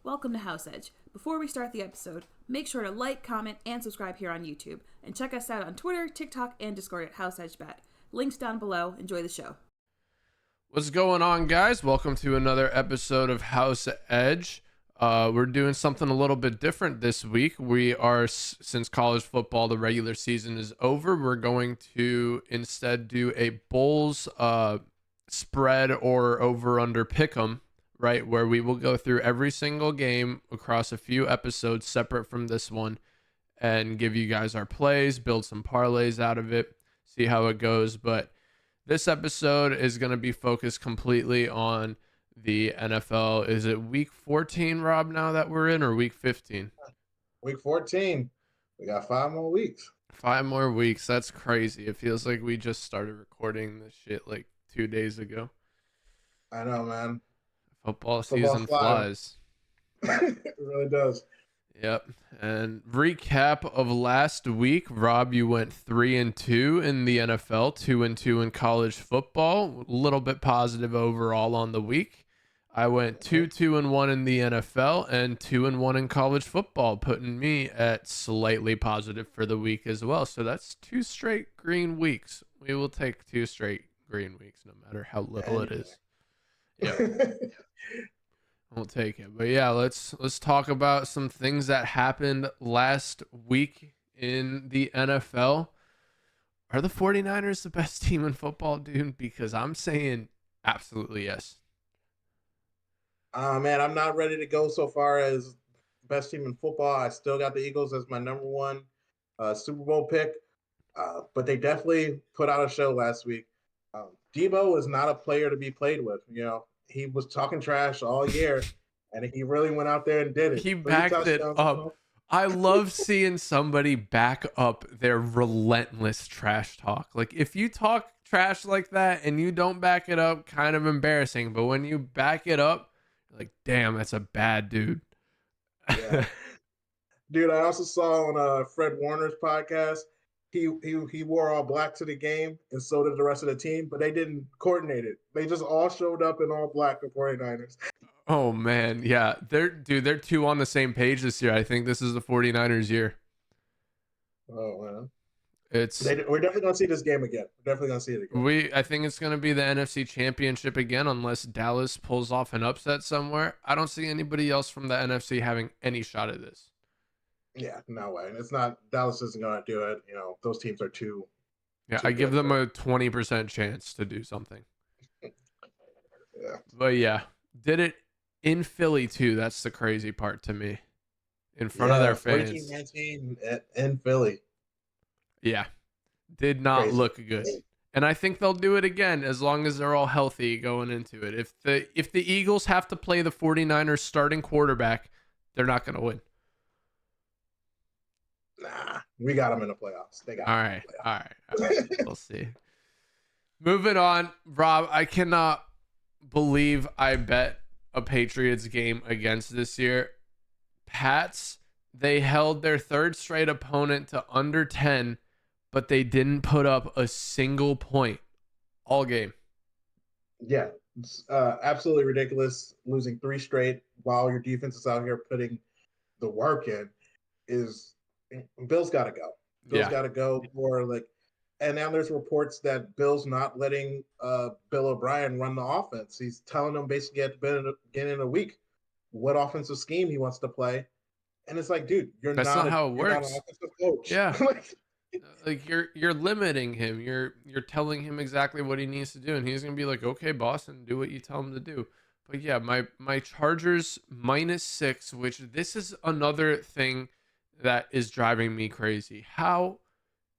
welcome to House Edge. Before we start the episode, make sure to like, comment, and subscribe here on YouTube. And check us out on Twitter, TikTok, and Discord at House Edge Bet. Links down below. Enjoy the show. What's going on, guys? Welcome to another episode of House Edge. We're doing something a little bit different this week. We are, since college football, the regular season is over, we're going to instead do a Bulls spread or over-under pick'em, right? Where we will go through every single game across a few episodes separate from this one and give you guys our plays, build some parlays out of it, see how it goes. But this episode is going to be focused completely on the NFL. Is it week 14, Rob, now that we're in, or week 15? Week 14. We got 5 more weeks. 5 more weeks. That's crazy. It feels like we just started recording this shit like 2 days ago. I know, man. Football season flies. It really does. Yep. And recap of last week, Rob, you went 3-2 in the NFL, 2-2 in college football. A little bit positive overall on the week. I went 2-1 in the NFL and 2-1 in college football, putting me at slightly positive for the week as well. So that's 2 straight green weeks. We will take 2 straight green weeks, no matter how little it is. Yeah. We'll take it. But yeah, let's talk about some things that happened last week in the NFL. Are the 49ers the best team in football, dude? Because I'm saying absolutely yes. Man, I'm not ready to go so far as best team in football. I still got the Eagles as my number 1 Super Bowl pick. But they definitely put out a show last week. Debo is not a player to be played with. You know, he was talking trash all year, and he really went out there and did it. He backed it up. I love seeing somebody back up their relentless trash talk. Like, if you talk trash like that and you don't back it up, kind of embarrassing. But when you back it up, like, damn, that's a bad dude. Yeah. Dude, I also saw on Fred Warner's podcast, he wore all black to the game, and so did the rest of the team, but they didn't coordinate it. They just all showed up in all black, the 49ers. Oh, man. Yeah. They're 2 on the same page this year. I think this is the 49ers year. Oh, man. We're definitely going to see this game again. We're definitely going to see it again. I think it's going to be the NFC Championship again, unless Dallas pulls off an upset somewhere. I don't see anybody else from the NFC having any shot at this. Yeah, no way. And it's not, Dallas isn't going to do it. You know, those teams are too. Yeah, I give them a 20% chance to do something. Yeah. But yeah, did it in Philly too. That's the crazy part to me. In front of their fans. 14-19 in Philly. Yeah. Did not Crazy. look good. And I think they'll do it again as long as they're all healthy going into it. If the Eagles have to play the 49ers starting quarterback, they're not going to win. Nah, we got them in the playoffs. They got all right. We'll see. Moving on, Rob, I cannot believe I bet a Patriots game against this year. Pats, they held their 3rd straight opponent to under 10, but they didn't put up a single point all game. Yeah, it's absolutely ridiculous. Losing 3 straight while your defense is out here putting the work in is. Bill's got to go. Bill's got to go for and now there's reports that Bill's not letting Bill O'Brien run the offense. He's telling them basically at the beginning of the week what offensive scheme he wants to play. And it's like, dude, that's not how it works. Not an offensive coach. Yeah. Like you're limiting him. You're telling him exactly what he needs to do, and he's gonna be like, okay, boss, and do what you tell him to do. But yeah, my Chargers -6, which this is another thing that is driving me crazy. How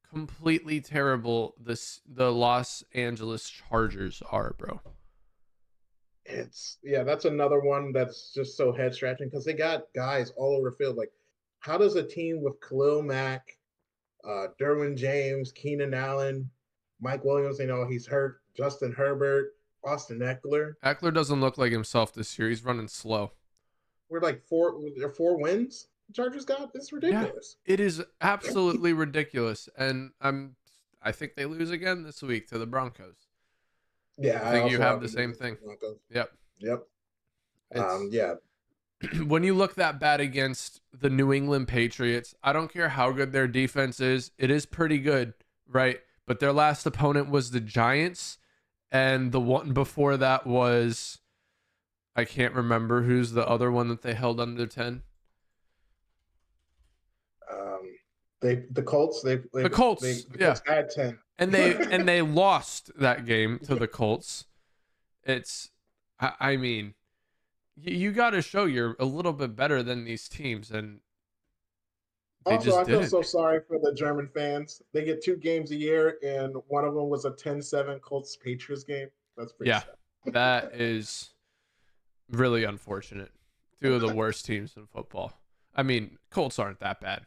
completely terrible the Los Angeles Chargers are, bro. That's another one that's just so head scratching because they got guys all over the field. Like, how does a team with Khalil Mack, Derwin James, Keenan Allen, Mike Williams, he's hurt, Justin Herbert, Austin Eckler. Eckler doesn't look like himself this year. He's running slow. We're like 4 wins. Chargers got. It's ridiculous. Yeah, it is absolutely ridiculous, and I think they lose again this week to the Broncos. Yeah, I think you have the same thing. Yep. Yeah. when you look that bad against the New England Patriots, I don't care how good their defense is. It is pretty good, right? But their last opponent was the Giants, and the one before that was, I can't remember who's the other one that they held under 10. The Colts. The Colts, the yeah, Colts had 10, and they lost that game to the Colts. It's, I mean, you got to show you're a little bit better than these teams, and they Also, just I feel didn't. so sorry for the German fans. They get 2 games a year, and one of them was a 10-7 Colts Patriots game. That's pretty Yeah, sad. that is really unfortunate. 2 of the worst teams in football. I mean, Colts aren't that bad.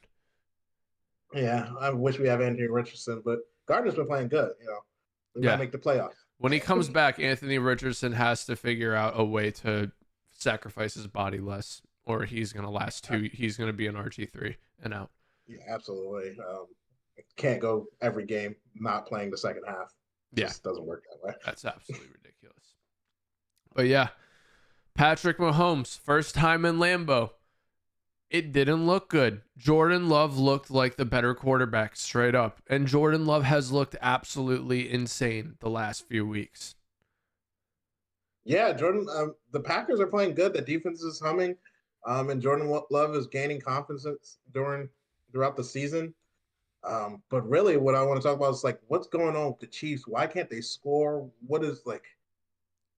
Yeah, I wish we have Anthony Richardson, but Gardner's been playing good. We might make the playoffs. When he comes back, Anthony Richardson has to figure out a way to sacrifice his body less, or he's going to last 2. He's going to be an RG3 and out. Yeah, absolutely. Can't go every game not playing the second half. Just doesn't work that way. That's absolutely ridiculous. But yeah, Patrick Mahomes, first time in Lambeau. It didn't look good. Jordan Love looked like the better quarterback, straight up. And Jordan Love has looked absolutely insane the last few weeks. Yeah, Jordan. The Packers are playing good. The defense is humming, and Jordan Love is gaining confidence throughout the season. But really, what I want to talk about is like what's going on with the Chiefs. Why can't they score? What is like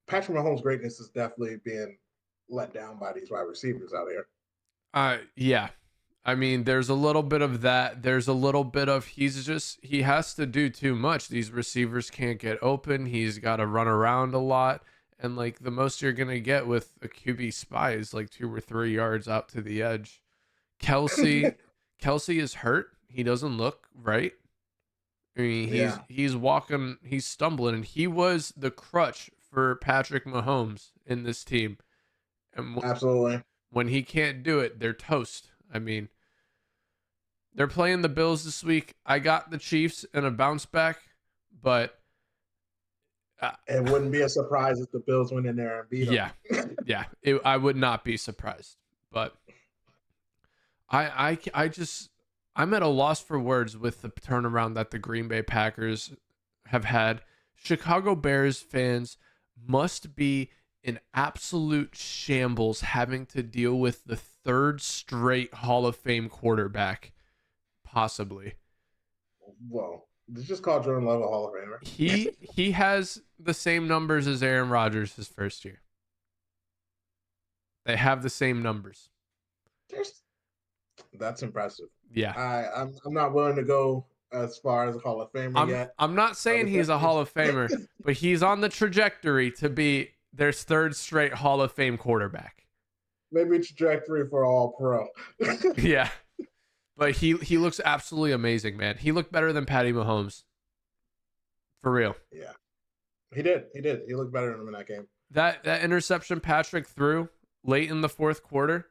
Patrick Mahomes' greatness is definitely being let down by these wide receivers out here. Yeah. I mean, there's a little bit of that. There's a little bit of he has to do too much. These receivers can't get open. He's got to run around a lot. And like the most you're going to get with a QB spy is like 2 or 3 yards out to the edge. Kelsey is hurt. He doesn't look right. I mean, he's walking, he's stumbling, and he was the crutch for Patrick Mahomes in this team. And Absolutely. When he can't do it, they're toast. I mean, they're playing the Bills this week. I got the Chiefs in a bounce back, but it wouldn't be a surprise if the Bills went in there and beat them. Yeah. I would not be surprised. But I'm at a loss for words with the turnaround that the Green Bay Packers have had. Chicago Bears fans must be in absolute shambles having to deal with the 3rd straight Hall of Fame quarterback, possibly. Well, just call Jordan Love a Hall of Famer. He has the same numbers as Aaron Rodgers his first year. They have the same numbers. That's impressive. Yeah. I'm not willing to go as far as a Hall of Famer yet. I'm not saying he's a Hall of Famer, but he's on the trajectory to be their 3rd straight Hall of Fame quarterback. Maybe trajectory for all pro. Yeah. But he looks absolutely amazing, man. He looked better than Patty Mahomes. For real. Yeah. He did. He looked better than him in that game. That interception Patrick threw late in the 4th quarter,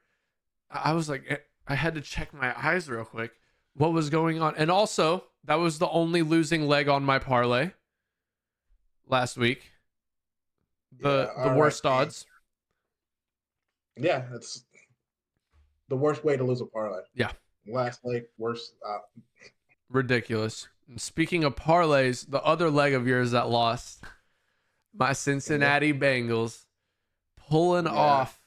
I was like, I had to check my eyes real quick. What was going on? And also, that was the only losing leg on my parlay last week. The worst odds. Yeah, it's the worst way to lose a parlay. Yeah. Last leg, worst. Ridiculous. And speaking of parlays, the other leg of yours that lost, my Cincinnati Bengals pulling off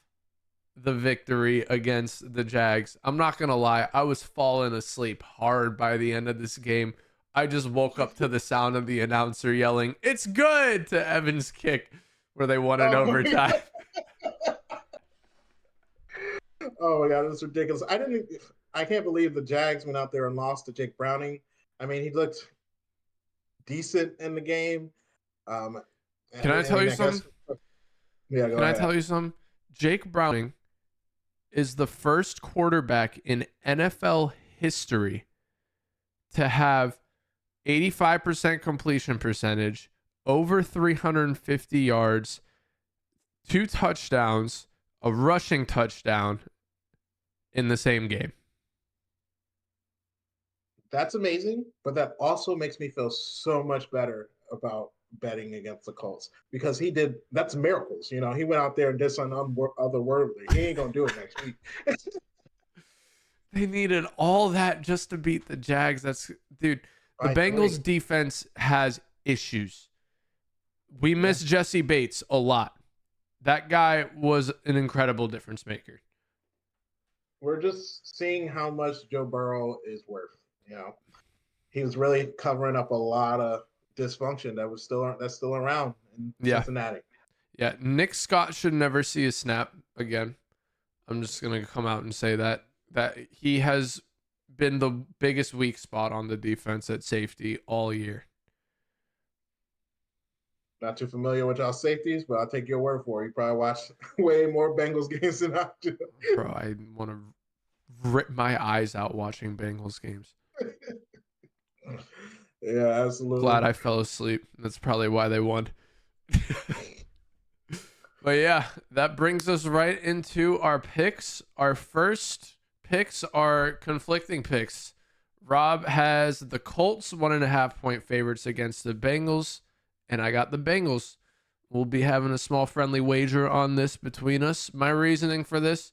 the victory against the Jags. I'm not going to lie. I was falling asleep hard by the end of this game. I just woke up to the sound of the announcer yelling, "It's good!" to Evans' kick where they won in overtime. Oh my God, that's ridiculous. I can't believe the Jags went out there and lost to Jake Browning. I mean, he looked decent in the game. Can I tell you something? Yeah, Can I tell you something? Jake Browning is the first quarterback in NFL history to have 85% completion percentage, over 350 yards, 2 touchdowns, a rushing touchdown in the same game. That's amazing, but that also makes me feel so much better about betting against the Colts because that's miracles. He went out there and did something otherworldly. He ain't gonna do it next week. They needed all that just to beat the Jags. Dude, the Bengals defense has issues. We miss Jesse Bates a lot. That guy was an incredible difference maker. We're just seeing how much Joe Burrow is worth. He was really covering up a lot of dysfunction that's still around in Cincinnati. Yeah, Nick Scott should never see a snap again. I'm just gonna come out and say that he has been the biggest weak spot on the defense at safety all year. Not too familiar with y'all safeties, but I'll take your word for it. You probably watch way more Bengals games than I do. Bro, I want to rip my eyes out watching Bengals games. Yeah, absolutely. Glad I fell asleep. That's probably why they won. But yeah, that brings us right into our picks. Our first picks are conflicting picks. Rob has the Colts 1.5-point favorites against the Bengals, and I got the Bengals. We'll be having a small friendly wager on this between us. My reasoning for this,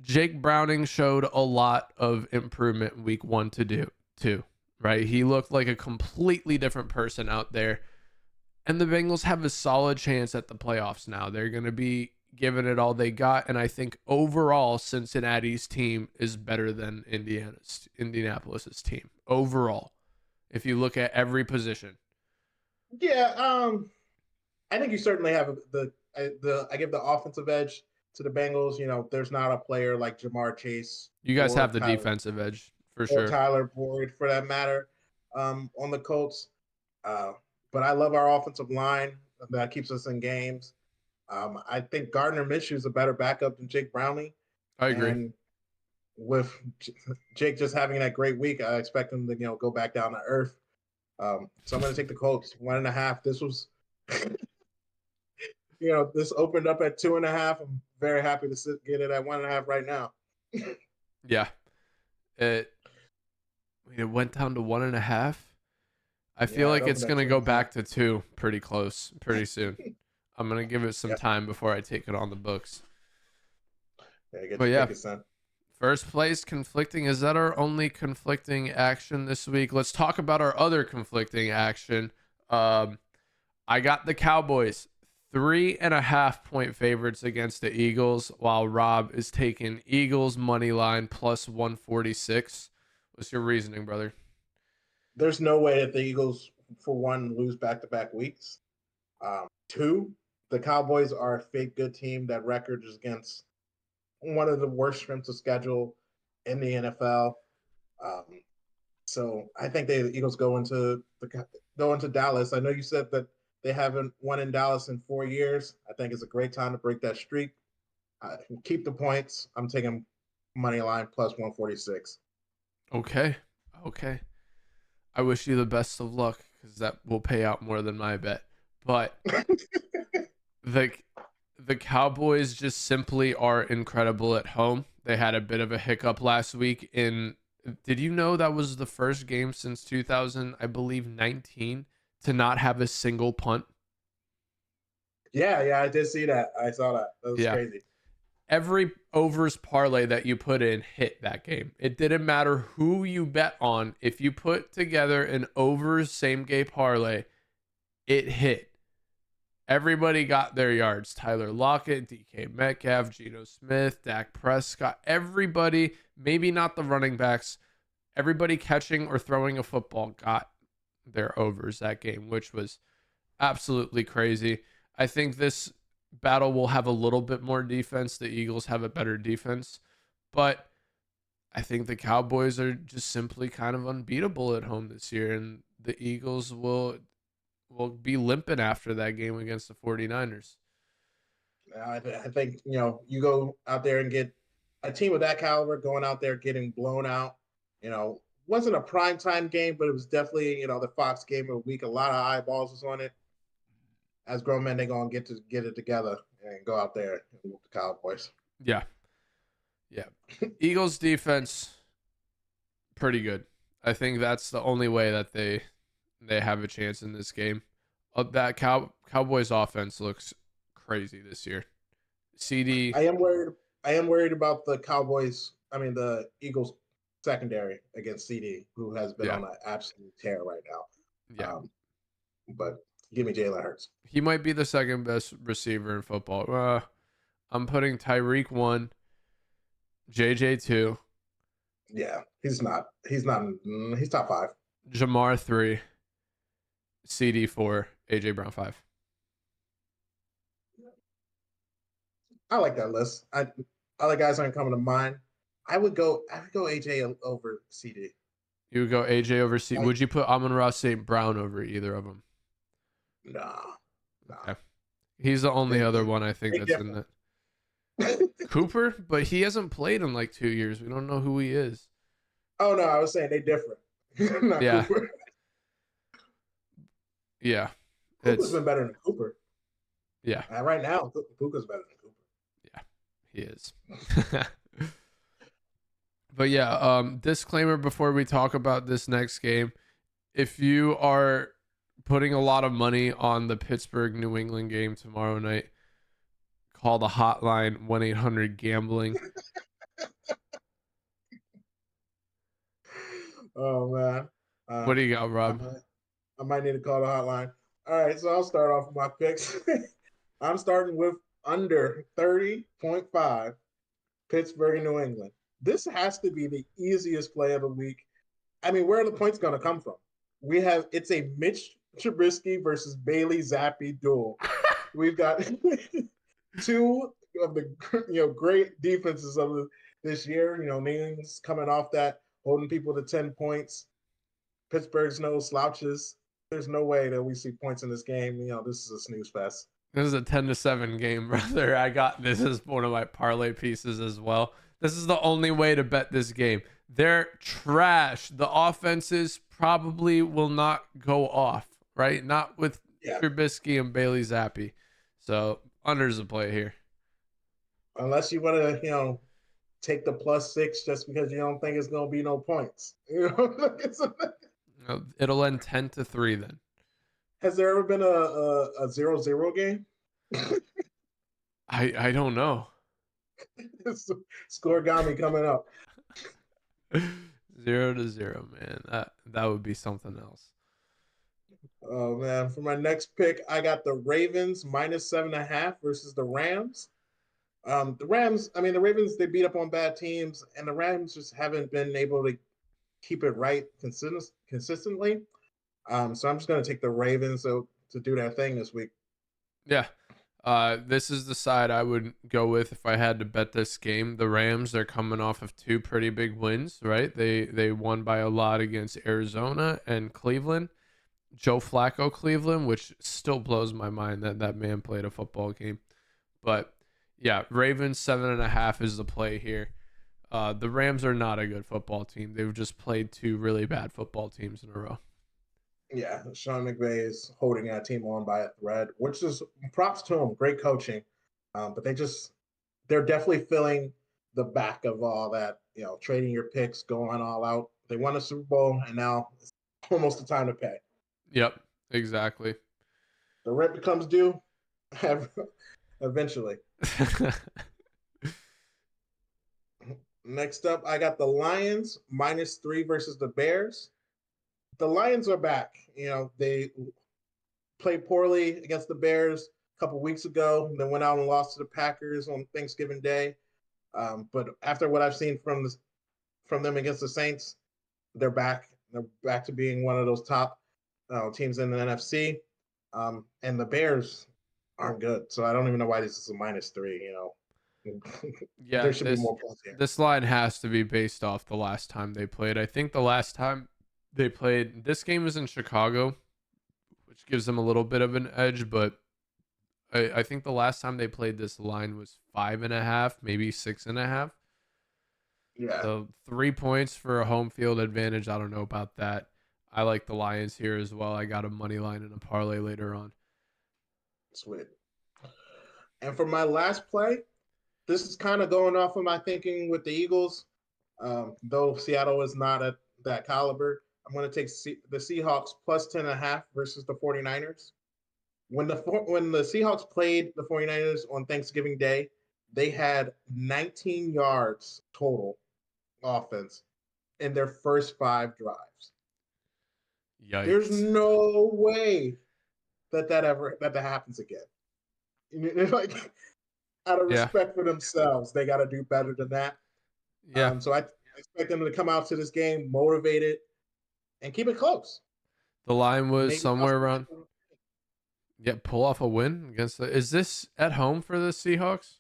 Jake Browning showed a lot of improvement week 1 to 2, right? He looked like a completely different person out there. And the Bengals have a solid chance at the playoffs now. They're going to be giving it all they got. And I think overall, Cincinnati's team is better than Indianapolis's team. Overall, if you look at every position. Yeah, I think you certainly have I give the offensive edge to the Bengals. There's not a player like Jamar Chase. You guys have the defensive edge for sure. Or Tyler Boyd, for that matter, on the Colts. But I love our offensive line that keeps us in games. I think Gardner Minshew is a better backup than Jake Browning. I agree. And with Jake just having that great week, I expect him to go back down to earth. So I'm going to take the Colts 1.5. This was, this opened up at 2.5. I'm very happy to get it at 1.5 right now. Yeah, it went down to 1.5. I feel like it's going to go back to 2 pretty soon. I'm going to give it some time before I take it on the books. First place conflicting. Is that our only conflicting action this week? Let's talk about our other conflicting action. I got the Cowboys 3.5-point favorites against the Eagles, while Rob is taking Eagles money line plus 146. What's your reasoning, brother? There's no way that the Eagles, for one, lose back-to-back weeks. 2, the Cowboys are a fake good team. That record is against one of the worst strengths of schedule in the NFL. So I think the Eagles go into Dallas. I know you said that they haven't won in Dallas in 4 years. I think it's a great time to break that streak. Keep the points. I'm taking money line plus 146. Okay. I wish you the best of luck because that will pay out more than my bet. But the Cowboys just simply are incredible at home. They had a bit of a hiccup last week. Did you know that was the first game since 2000, I believe 19, to not have a single punt? Yeah, I did see that. I saw that. That was crazy. Every overs parlay that you put in hit that game. It didn't matter who you bet on. If you put together an overs same game parlay, it hit. Everybody got their yards. Tyler Lockett, DK Metcalf, Geno Smith, Dak Prescott. Everybody, maybe not the running backs, everybody catching or throwing a football got their overs that game, which was absolutely crazy. I think this battle will have a little bit more defense. The Eagles have a better defense, but I think the Cowboys are just simply kind of unbeatable at home this year, and the Eagles will be limping after that game against the 49ers. I think, you go out there and get a team of that caliber going out there getting blown out. Wasn't a primetime game, but it was definitely, the Fox game of the week. A lot of eyeballs was on it. As grown men, they're going to get it together and go out there and whoop the Cowboys. Yeah. Eagles defense, pretty good. I think that's the only way that they have a chance in this game. That Cowboys offense looks crazy this year. CD. I am worried. I am worried about the Cowboys. I mean, the Eagles secondary against CD, who has been Yeah. on an absolute tear right now. Yeah. But give me Jalen Hurts. He might be the second best receiver in football. I'm putting Tyreek 1, JJ 2, Yeah, he's not. He's not. He's top 5. Jamar 3, CD 4, AJ Brown 5. I like that list. Other guys aren't coming to mind. I would go AJ over CD. You would go AJ over CD. Like, Would you put Amon-Ra St. Brown over either of them? nah. Okay. He's the only other one I think that's different. in that. Cooper, but he hasn't played in like 2 years. We don't know who he is. Oh no, I was saying they different. Not Yeah. Cooper. Yeah. Cooper's been better than Cooper. Yeah. Right now, Puka's better than Cooper. Yeah, he is. But yeah, disclaimer before we talk about this next game. If you are putting a lot of money on the Pittsburgh New England game tomorrow night, call the hotline 1-800-GAMBLING. Oh man. What do you got, Rob? I might need to call the hotline. All right, so I'll start off with my picks. I'm starting with under 30.5 Pittsburgh and New England. This has to be the easiest play of the week. I mean, where are the points going to come from? It's a Mitch Trubisky versus Bailey Zappi duel. We've got two of the great defenses of this year. New England's coming off that, holding people to 10 points. Pittsburgh's no slouches. There's no way that we see points in this game. This is a snooze fest. This is a 10-7 game, brother. I got this as one of my parlay pieces as well. This is the only way to bet this game. They're trash. The offenses probably will not go off, right? Not with Trubisky and Bailey Zappi. So under's the play here. Unless you want to, take the +6 just because you don't think it's going to be no points. It'll end 10-3 then. Has there ever been a 0-0 game? I don't know. Scoregami coming up. 0-0, man. That would be something else. Oh man! For my next pick, I got the Ravens -7.5 versus the Rams. The Rams. I mean, the Ravens. They beat up on bad teams, and the Rams just haven't been able to keep it right consistently. So I'm just going to take the Ravens to do their thing this week. Yeah. This is the side I would go with if I had to bet this game. The Rams, they're coming off of 2 pretty big wins, right? They won by a lot against Arizona and Cleveland. Joe Flacco Cleveland, which still blows my mind that man played a football game. But yeah, Ravens 7.5 is the play here. The Rams are not a good football team. They've just played 2 really bad football teams in a row. Yeah, Sean McVay is holding that team on by a thread, which is props to him. Great coaching. But they're definitely filling the back of all that, trading your picks, going all out. They won a Super Bowl, and now it's almost the time to pay. Yep, exactly. The rent becomes due eventually. Next up, I got the Lions -3 versus the Bears. The Lions are back. They played poorly against the Bears a couple weeks ago. Then went out and lost to the Packers on Thanksgiving Day. But after what I've seen from them against the Saints, they're back. They're back to being one of those top teams in the NFC. And the Bears aren't good. So I don't even know why this is a -3. Yeah, there should be more points here. This line has to be based off the last time they played. I think the last time they played, this game is in Chicago, which gives them a little bit of an edge, but I think the last time they played, this line was 5.5, maybe 6.5. Yeah. So 3 points for a home field advantage. I don't know about that. I like the Lions here as well. I got a money line and a parlay later on. Sweet. And for my last play, this is kind of going off of my thinking with the Eagles. Though Seattle is not at that caliber, I'm going to take the Seahawks +10.5 versus the 49ers. When the Seahawks played the 49ers on Thanksgiving Day, they had 19 yards total offense in their first 5 drives. There's Yikes. no way that happens again. Like, out of Yeah. respect for themselves, they got to do better than that. Yeah. So I expect them to come out to this game motivated and keep it close. The line was Maybe somewhere around. Yeah, pull off a win against the. Is this at home for the Seahawks?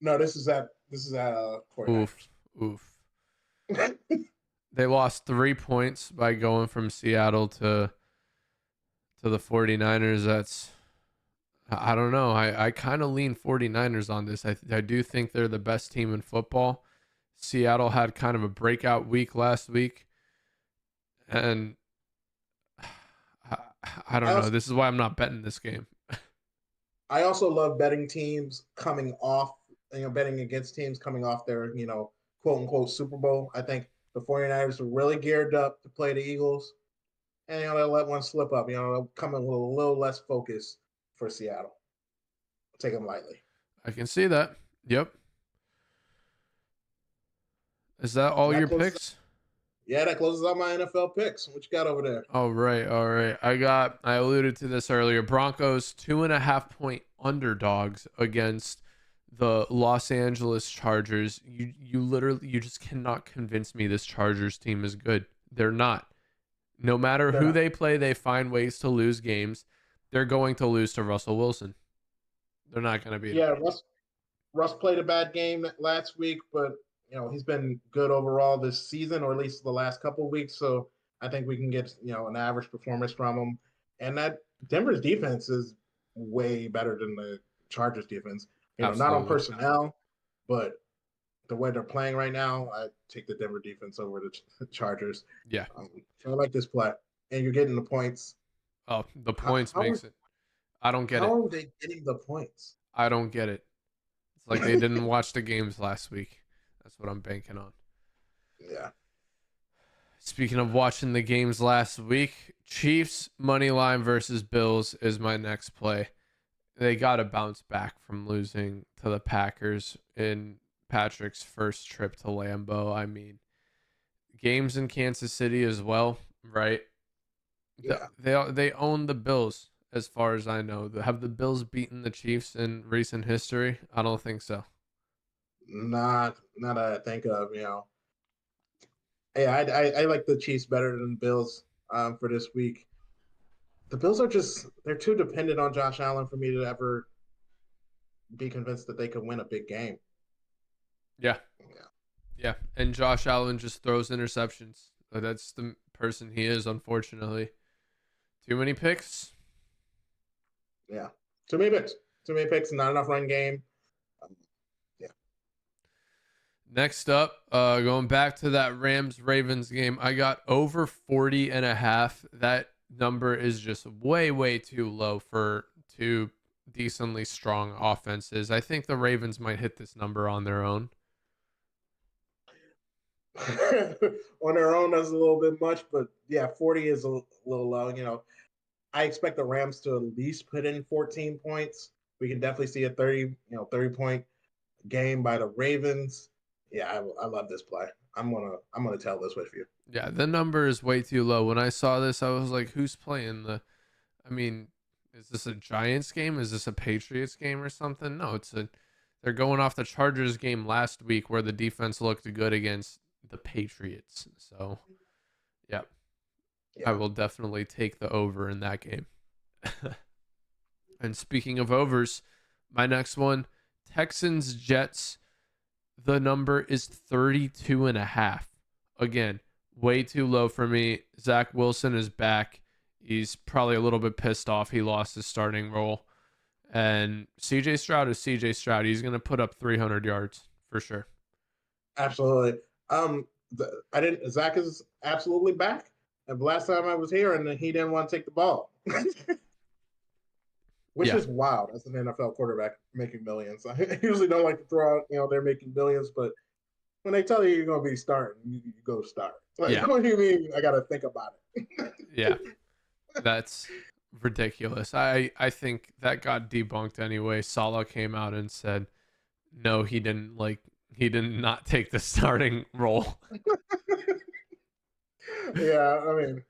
No, this is at 49ers. Oof. Oof. They lost 3 points by going from Seattle to the 49ers. That's, I don't know. I kind of lean 49ers on this. I do think they're the best team in football. Seattle had kind of a breakout week last week. And I don't know. This is why I'm not betting this game. I also love betting teams coming off, betting against teams coming off their, quote unquote Super Bowl. I think the 49ers are really geared up to play the Eagles. And, they'll let one slip up. They'll come in with a little less focus for Seattle. Take them lightly. I can see that. Yep. Is that all your picks? Yeah, that closes out my NFL picks. What you got over there? All right. I alluded to this earlier. Broncos 2.5-point underdogs against the Los Angeles Chargers. You just cannot convince me this Chargers team is good. They're not. No matter who they play, they find ways to lose games. They're going to lose to Russell Wilson. They're not going to beat him. Russ played a bad game last week, but he's been good overall this season, or at least the last couple of weeks. So I think we can get an average performance from him. And that Denver's defense is way better than the Chargers defense. Not on personnel, but the way they're playing right now, I take the Denver defense over the Chargers. Yeah. So I like this play. And you're getting the points. Oh, the points makes it. I don't get it. How are they getting the points? I don't get it. It's like they didn't watch the games last week. That's what I'm banking on. Yeah. Speaking of watching the games last week, Chiefs money line versus Bills is my next play. They got to bounce back from losing to the Packers in Patrick's first trip to Lambeau. I mean, games in Kansas City as well, right? Yeah. They own the Bills as far as I know. Have the Bills beaten the Chiefs in recent history? I don't think so. Not that I think of, Yeah, I like the Chiefs better than the Bills for this week. The Bills they're too dependent on Josh Allen for me to ever be convinced that they could win a big game. Yeah. And Josh Allen just throws interceptions. That's the person he is, unfortunately. Too many picks? Yeah. Too many picks, not enough run game. Next up, going back to that Rams-Ravens game, I got over 40.5. That number is just way too low for two decently strong offenses. I think the Ravens might hit this number on their own. On their own, that's a little bit much, but yeah, 40 is a little low. I expect the Rams to at least put in 14 points. We can definitely see a 30-point game by the Ravens. Yeah, I love this play. I'm gonna tell this with you. Yeah, the number is way too low. When I saw this, I was like, who's playing is this a Giants game? Is this a Patriots game or something? No, they're going off the Chargers game last week where the defense looked good against the Patriots. So, yeah. I will definitely take the over in that game. And speaking of overs, my next one, Texans Jets. The number is 32.5. Again, way too low for me. Zach Wilson is back. He's probably a little bit pissed off. He lost his starting role. And CJ Stroud is CJ Stroud. He's going to put up 300 yards for sure. Absolutely. Zach is absolutely back. And last time I was here, and he didn't want to take the ball. Which is wild as an NFL quarterback making millions. I usually don't like to throw out, they're making millions, but when they tell you you're going to be starting, you go start. What do you mean I got to think about it? Yeah. That's ridiculous. I think that got debunked anyway. Salah came out and said no, he didn't he did not take the starting role. Yeah, I'm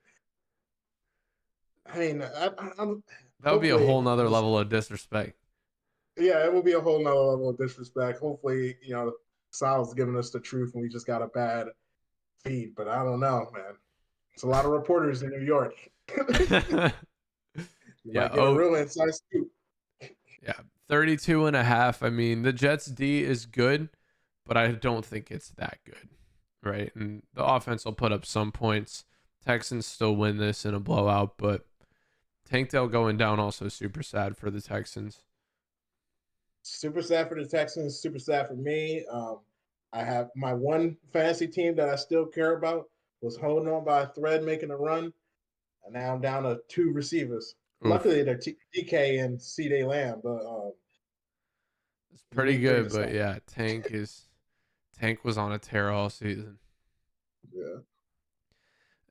That would be a hopefully, whole nother level of disrespect. yeah, it will be a whole nother level of disrespect. Hopefully, Sal's giving us the truth and we just got a bad feed, but I don't know, man. It's a lot of reporters in New York. You Yeah. might get a real inside scoop. Yeah. 32.5. I mean, the Jets D is good, but I don't think it's that good. Right. And the offense will put up some points. Texans still win this in a blowout, but Tank Dell going down also super sad for the Texans. Super sad for the Texans, super sad for me. I have my one fantasy team that I still care about was holding on by a thread, making a run, and now I'm down to two receivers. Oof. Luckily, they're DK and C.D. Lamb, but It's you pretty need three good, to but stop. yeah, Tank was on a tear all season. Yeah.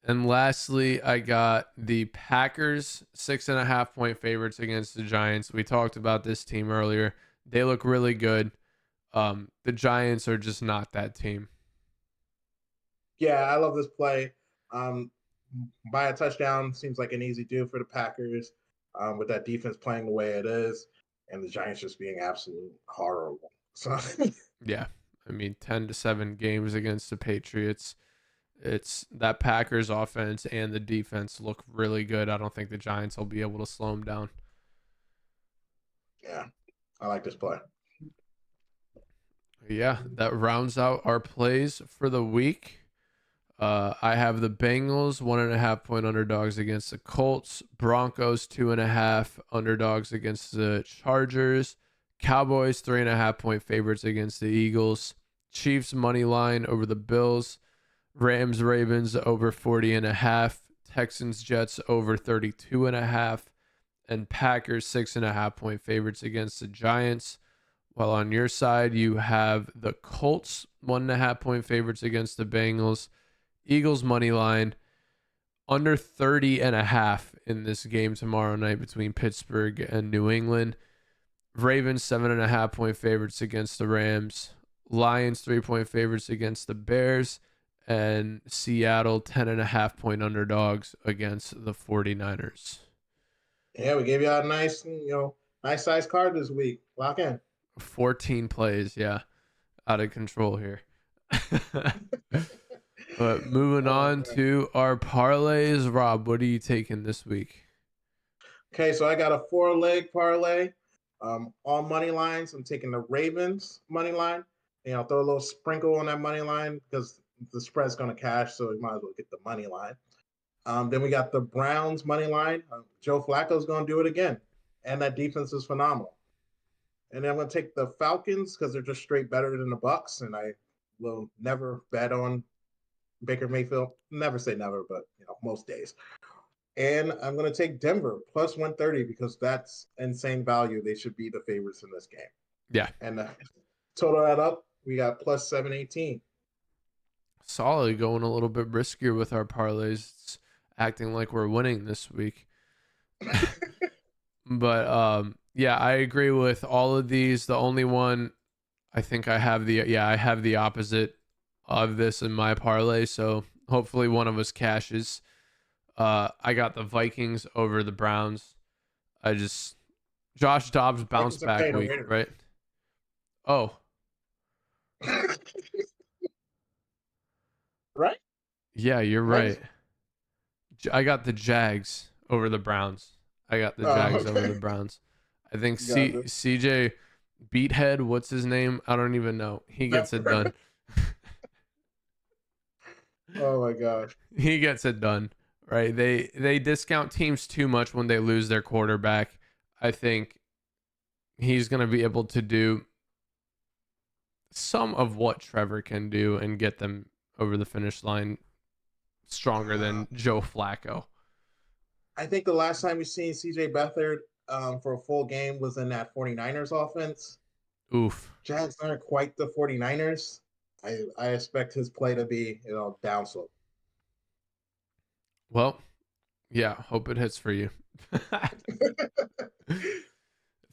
And lastly, I got the Packers 6.5 point favorites against the Giants. We talked about this team earlier. They look really good. The Giants are just not that team. Yeah, I love this play. Um, by a touchdown seems like an easy do for the Packers with that defense playing the way it is, and the Giants just being absolute horrible. So Yeah. I mean, 10-7 games against the Patriots. It's that Packers offense and the defense look really good. I don't think the Giants will be able to slow them down. yeah, I like this play. Yeah, that rounds out our plays for the week. I have the Bengals 1.5 point underdogs against the Colts, Broncos 2.5 underdogs against the Chargers, Cowboys 3.5 point favorites against the Eagles, Chiefs money line over the Bills, Rams Ravens over 40.5, Texans Jets over 32.5, and Packers 6.5 point favorites against the Giants. While on your side, you have the Colts 1.5 point favorites against the Bengals, Eagles money line under 30.5 in this game tomorrow night between Pittsburgh and New England. Ravens 7.5 point favorites against the Rams, Lions 3 point favorites against the Bears, and Seattle 10.5 point underdogs against the 49ers. Yeah, we gave you a nice, nice size card this week. Lock in. 14 plays, yeah, out of control here. But moving Oh, on man. to our parlays, Rob, what are you taking this week? Okay, so I got a 4-leg parlay. All money lines. I'm taking the Ravens money line. Throw a little sprinkle on that money line because the spread's going to cash, so you might as well get the money line. Then we got the Browns money line. Joe Flacco's going to do it again, and that defense is phenomenal. And then I'm going to take the Falcons because they're just straight better than the Bucks, and I will never bet on Baker Mayfield. Never say never, but most days. And I'm going to take Denver plus 130 because that's insane value. They should be the favorites in this game. Yeah. And total that up, we got plus 718. Solid, going a little bit riskier with our parlays. It's acting like we're winning this week. But yeah, I agree with all of these. The only one I think I have the opposite of this in my parlay, so hopefully one of us cashes. I got the Vikings over the Browns. Josh Dobbs bounce Vikings are back paying the week, Raiders. right? Oh, Right? yeah, you're Vikings? right. I got the Jags over the Browns. I got the Jags over the Okay. Browns. I think Gotcha. CJ Beathead, what's his name? I don't even know. He gets it done. Oh my gosh. He gets it done. Right? They discount teams too much when they lose their quarterback. I think he's going to be able to do some of what Trevor can do and get them over the finish line stronger than Joe Flacco. I think the last time we seen CJ Beathard for a full game was in that 49ers offense. Oof. Jags aren't quite the 49ers. I expect his play to be, downslope. Well, Yeah, hope it hits for you.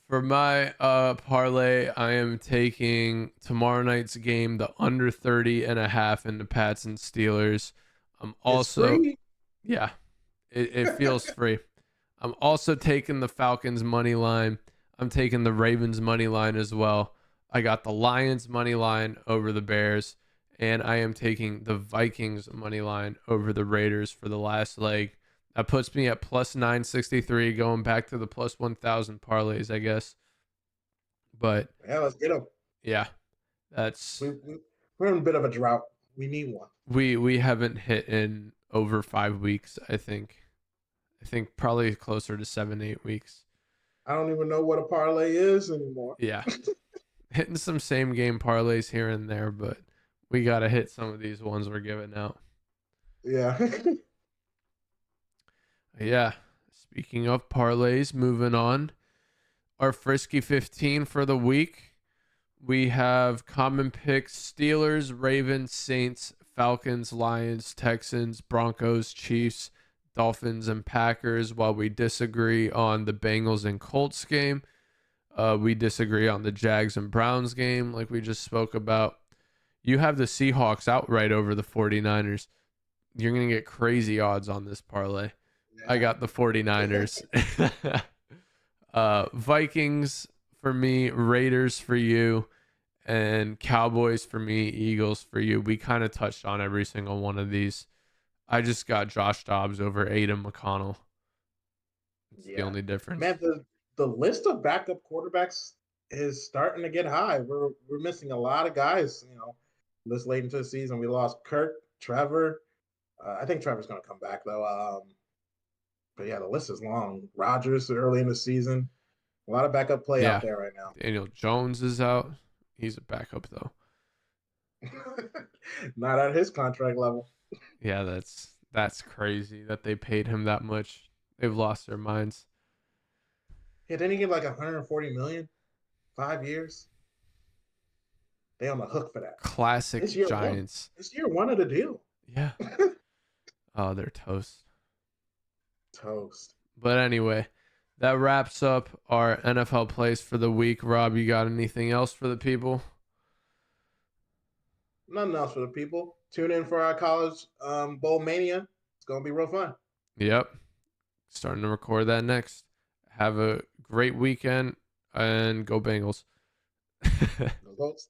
For my parlay, I am taking tomorrow night's game, the under 30.5 in the Pats and Steelers. I'm It's also, free. yeah, it feels free. I'm also taking the Falcons money line. I'm taking the Ravens money line as well. I got the Lions money line over the Bears, and I am taking the Vikings money line over the Raiders for the last leg. That puts me at plus 963, going back to the plus 1,000 parlays, I guess. But Yeah, let's get them. yeah, that's We're in a bit of a drought. We need one. we haven't hit in over 5 weeks. I think probably closer to 7-8 weeks. I don't even know what a parlay is anymore. Yeah, hitting some same game parlays here and there, but we gotta hit some of these ones we're giving out. Yeah. Yeah. Speaking of parlays, moving on. Our Frisky 15 for the week. We have common picks: Steelers, Ravens, Saints, Falcons, Lions, Texans, Broncos, Chiefs, Dolphins, and Packers, while we disagree on the Bengals and Colts game. We disagree on the Jags and Browns game, like we just spoke about. You have the Seahawks outright over the 49ers. You're going to get crazy odds on this parlay. I got the 49ers. Vikings for me, Raiders for you, and Cowboys for me, Eagles for you. We kind of touched on every single one of these. I just got Josh Dobbs over Aiden McConnell. It's the only difference. Man, the list of backup quarterbacks is starting to get high. We're missing a lot of guys, this late into the season. We lost Kirk, Trevor. I think Trevor's going to come back, though. But yeah, the list is long. Rodgers early in the season. A lot of backup play out there right now. Daniel Jones is out. He's a backup, though. Not at his contract level. Yeah, that's crazy that they paid him that much. They've lost their minds. Yeah, didn't he get like 140 million? 5 years? They on the hook for that. Classic Giants. It's year one of the deal. Yeah. Oh, they're toast. Toast. But anyway, that wraps up our NFL plays for the week. Rob, you got anything else for the people? Nothing else for the people. Tune in for our college bowl mania. It's gonna be real fun. Yep. Starting to record that next. Have a great weekend and go Bengals. Go Bolts.